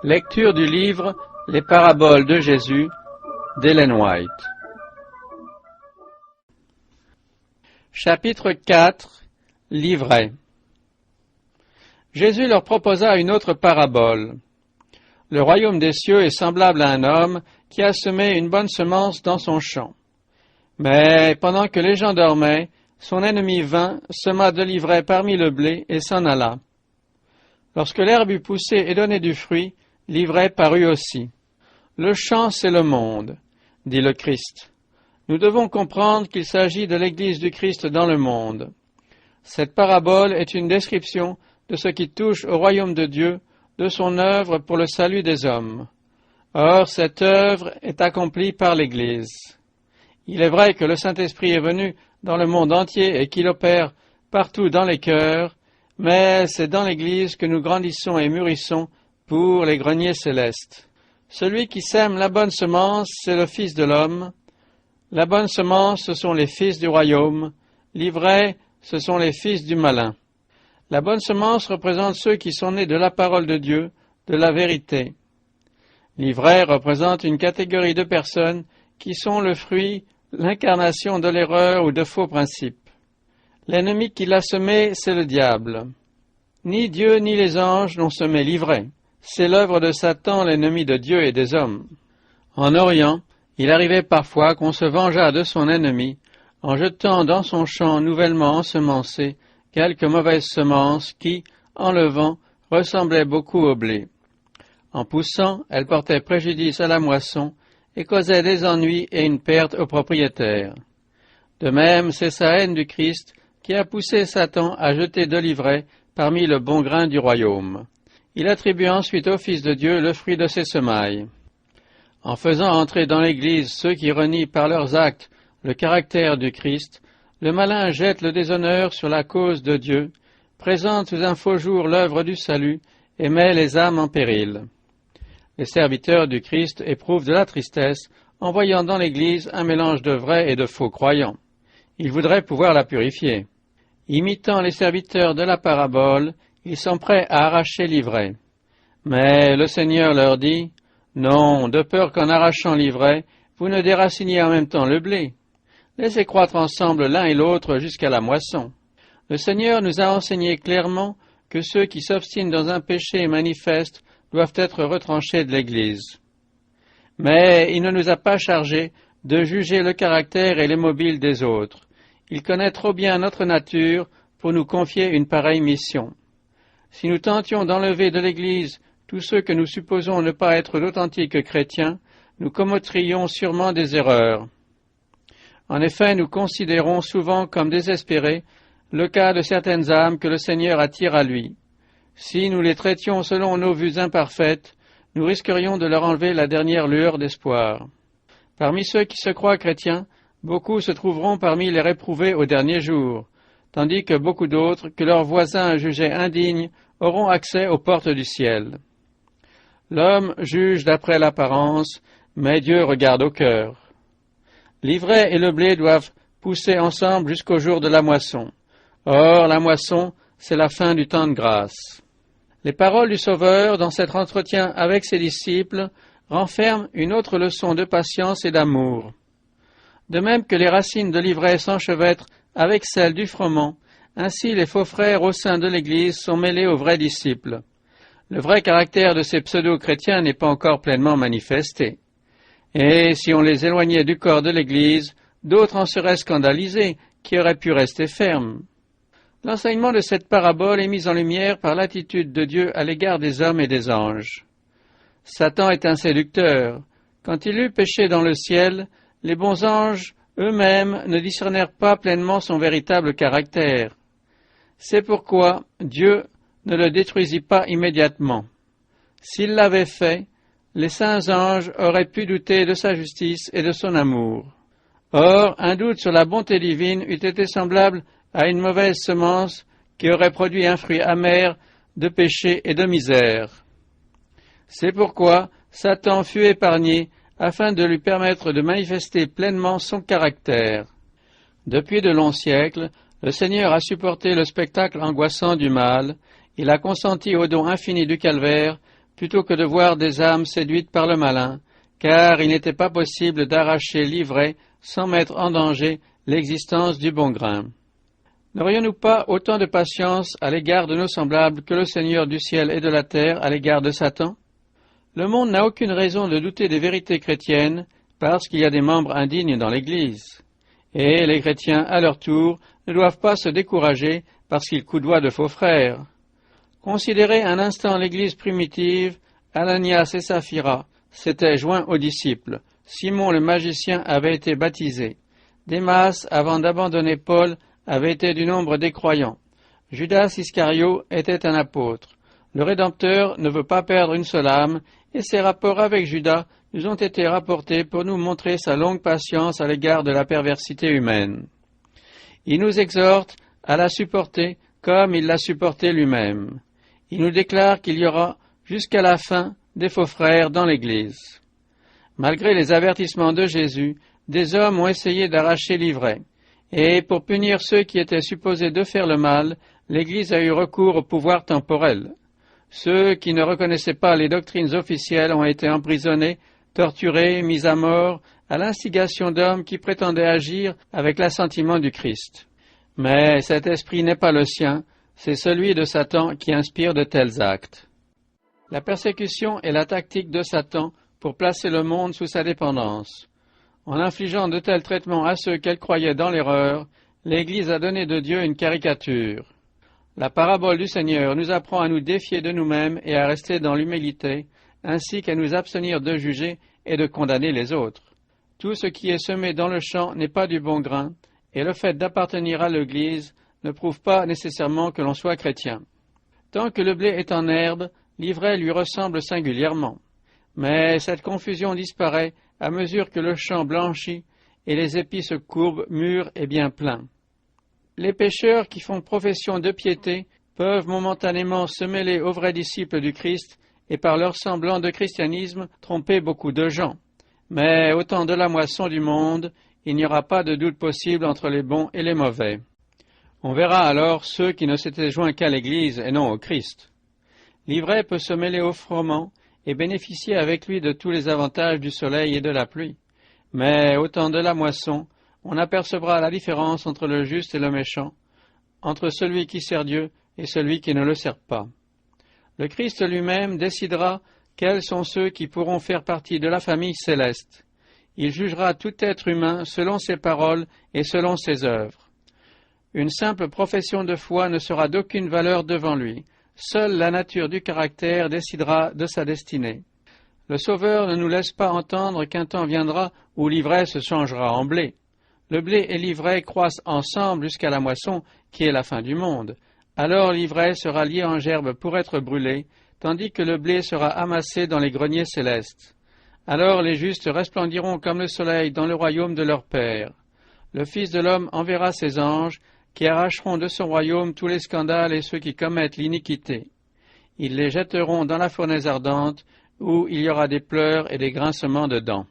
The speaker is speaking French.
Lecture du livre Les paraboles de Jésus d'Ellen White. Chapitre 4. L'ivraie. Jésus leur proposa une autre parabole. Le royaume des cieux est semblable à un homme qui a semé une bonne semence dans son champ. Mais pendant que les gens dormaient, son ennemi vint, sema de l'ivraie parmi le blé et s'en alla. Lorsque l'herbe eut poussé et donné du fruit, l'ivraie parut aussi. Le champ, c'est le monde, dit le Christ. Nous devons comprendre qu'il s'agit de l'Église du Christ dans le monde. Cette parabole est une description de ce qui touche au royaume de Dieu, de son œuvre pour le salut des hommes. Or, cette œuvre est accomplie par l'Église. Il est vrai que le Saint-Esprit est venu dans le monde entier et qu'il opère partout dans les cœurs, mais c'est dans l'Église que nous grandissons et mûrissons pour les greniers célestes. Celui qui sème la bonne semence, c'est le Fils de l'homme. La bonne semence, ce sont les fils du royaume. L'ivraie, ce sont les fils du malin. La bonne semence représente ceux qui sont nés de la parole de Dieu, de la vérité. L'ivraie représente une catégorie de personnes qui sont le fruit, l'incarnation de l'erreur ou de faux principes. L'ennemi qui l'a semé, c'est le diable. Ni Dieu ni les anges n'ont semé l'ivraie. C'est l'œuvre de Satan, l'ennemi de Dieu et des hommes. En Orient, il arrivait parfois qu'on se vengeât de son ennemi en jetant dans son champ nouvellement ensemencé quelques mauvaises semences qui, en levant, ressemblaient beaucoup au blé. En poussant, elles portaient préjudice à la moisson et causaient des ennuis et une perte aux propriétaires. De même, c'est sa haine du Christ qui a poussé Satan à jeter de l'ivraie parmi le bon grain du royaume. Il attribue ensuite au Fils de Dieu le fruit de ses semailles. En faisant entrer dans l'Église ceux qui renient par leurs actes le caractère du Christ, le malin jette le déshonneur sur la cause de Dieu, présente sous un faux jour l'œuvre du salut et met les âmes en péril. Les serviteurs du Christ éprouvent de la tristesse en voyant dans l'Église un mélange de vrais et de faux croyants. Ils voudraient pouvoir la purifier. Imitant les serviteurs de la parabole, ils sont prêts à arracher l'ivraie. Mais le Seigneur leur dit, « Non, de peur qu'en arrachant l'ivraie, vous ne déraciniez en même temps le blé. Laissez croître ensemble l'un et l'autre jusqu'à la moisson. » Le Seigneur nous a enseigné clairement que ceux qui s'obstinent dans un péché manifeste doivent être retranchés de l'Église. Mais il ne nous a pas chargés de juger le caractère et les mobiles des autres. Il connaît trop bien notre nature pour nous confier une pareille mission. Si nous tentions d'enlever de l'Église tous ceux que nous supposons ne pas être d'authentiques chrétiens, nous commettrions sûrement des erreurs. En effet, nous considérons souvent comme désespérés le cas de certaines âmes que le Seigneur attire à lui. Si nous les traitions selon nos vues imparfaites, nous risquerions de leur enlever la dernière lueur d'espoir. Parmi ceux qui se croient chrétiens, beaucoup se trouveront parmi les réprouvés au dernier jour, tandis que beaucoup d'autres, que leurs voisins jugeaient indignes, auront accès aux portes du ciel. L'homme juge d'après l'apparence, mais Dieu regarde au cœur. L'ivraie et le blé doivent pousser ensemble jusqu'au jour de la moisson. Or, la moisson, c'est la fin du temps de grâce. Les paroles du Sauveur, dans cet entretien avec ses disciples, renferment une autre leçon de patience et d'amour. De même que les racines de l'ivraie s'enchevêtrent avec celles du froment, ainsi les faux frères au sein de l'Église sont mêlés aux vrais disciples. Le vrai caractère de ces pseudo-chrétiens n'est pas encore pleinement manifesté. Et si on les éloignait du corps de l'Église, d'autres en seraient scandalisés, qui auraient pu rester fermes. L'enseignement de cette parabole est mis en lumière par l'attitude de Dieu à l'égard des hommes et des anges. Satan est un séducteur. Quand il eut péché dans le ciel, les bons anges eux-mêmes ne discernèrent pas pleinement son véritable caractère. C'est pourquoi Dieu ne le détruisit pas immédiatement. S'il l'avait fait, les saints anges auraient pu douter de sa justice et de son amour. Or, un doute sur la bonté divine eût été semblable à une mauvaise semence qui aurait produit un fruit amer de péché et de misère. C'est pourquoi Satan fut épargné afin de lui permettre de manifester pleinement son caractère. Depuis de longs siècles, le Seigneur a supporté le spectacle angoissant du mal, il a consenti au don infini du calvaire plutôt que de voir des âmes séduites par le malin, car il n'était pas possible d'arracher l'ivraie sans mettre en danger l'existence du bon grain. N'aurions-nous pas autant de patience à l'égard de nos semblables que le Seigneur du ciel et de la terre à l'égard de Satan? Le monde n'a aucune raison de douter des vérités chrétiennes parce qu'il y a des membres indignes dans l'Église. Et les chrétiens, à leur tour, ne doivent pas se décourager parce qu'ils coudoient de faux frères. Considérez un instant l'Église primitive. Ananias et Saphira s'étaient joints aux disciples. Simon le magicien avait été baptisé. Démas, avant d'abandonner Paul, avait été du nombre des croyants. Judas Iscario était un apôtre. Le Rédempteur ne veut pas perdre une seule âme, et ses rapports avec Judas nous ont été rapportés pour nous montrer sa longue patience à l'égard de la perversité humaine. Il nous exhorte à la supporter comme il l'a supporté lui-même. Il nous déclare qu'il y aura jusqu'à la fin des faux frères dans l'Église. Malgré les avertissements de Jésus, des hommes ont essayé d'arracher l'ivraie. Et pour punir ceux qui étaient supposés de faire le mal, l'Église a eu recours au pouvoir temporel. Ceux qui ne reconnaissaient pas les doctrines officielles ont été emprisonnés, torturés, mis à mort, à l'instigation d'hommes qui prétendaient agir avec l'assentiment du Christ. Mais cet esprit n'est pas le sien, c'est celui de Satan qui inspire de tels actes. La persécution est la tactique de Satan pour placer le monde sous sa dépendance. En infligeant de tels traitements à ceux qu'elle croyait dans l'erreur, l'Église a donné de Dieu une caricature. La parabole du Seigneur nous apprend à nous défier de nous-mêmes et à rester dans l'humilité, ainsi qu'à nous abstenir de juger et de condamner les autres. Tout ce qui est semé dans le champ n'est pas du bon grain, et le fait d'appartenir à l'Église ne prouve pas nécessairement que l'on soit chrétien. Tant que le blé est en herbe, l'ivraie lui ressemble singulièrement. Mais cette confusion disparaît à mesure que le champ blanchit et les épis se courbent, mûrs et bien pleins. Les pécheurs qui font profession de piété peuvent momentanément se mêler aux vrais disciples du Christ et par leur semblant de christianisme tromper beaucoup de gens. Mais au temps de la moisson du monde, il n'y aura pas de doute possible entre les bons et les mauvais. On verra alors ceux qui ne s'étaient joints qu'à l'Église et non au Christ. L'ivraie peut se mêler au froment et bénéficier avec lui de tous les avantages du soleil et de la pluie. Mais au temps de la moisson, on apercevra la différence entre le juste et le méchant, entre celui qui sert Dieu et celui qui ne le sert pas. Le Christ lui-même décidera quels sont ceux qui pourront faire partie de la famille céleste. Il jugera tout être humain selon ses paroles et selon ses œuvres. Une simple profession de foi ne sera d'aucune valeur devant lui. Seule la nature du caractère décidera de sa destinée. Le Sauveur ne nous laisse pas entendre qu'un temps viendra où l'ivraie se changera en blé. Le blé et l'ivraie croissent ensemble jusqu'à la moisson, qui est la fin du monde. Alors l'ivraie sera liée en gerbe pour être brûlée, tandis que le blé sera amassé dans les greniers célestes. Alors les justes resplendiront comme le soleil dans le royaume de leur Père. Le Fils de l'homme enverra ses anges, qui arracheront de son royaume tous les scandales et ceux qui commettent l'iniquité. Ils les jetteront dans la fournaise ardente, où il y aura des pleurs et des grincements de dents.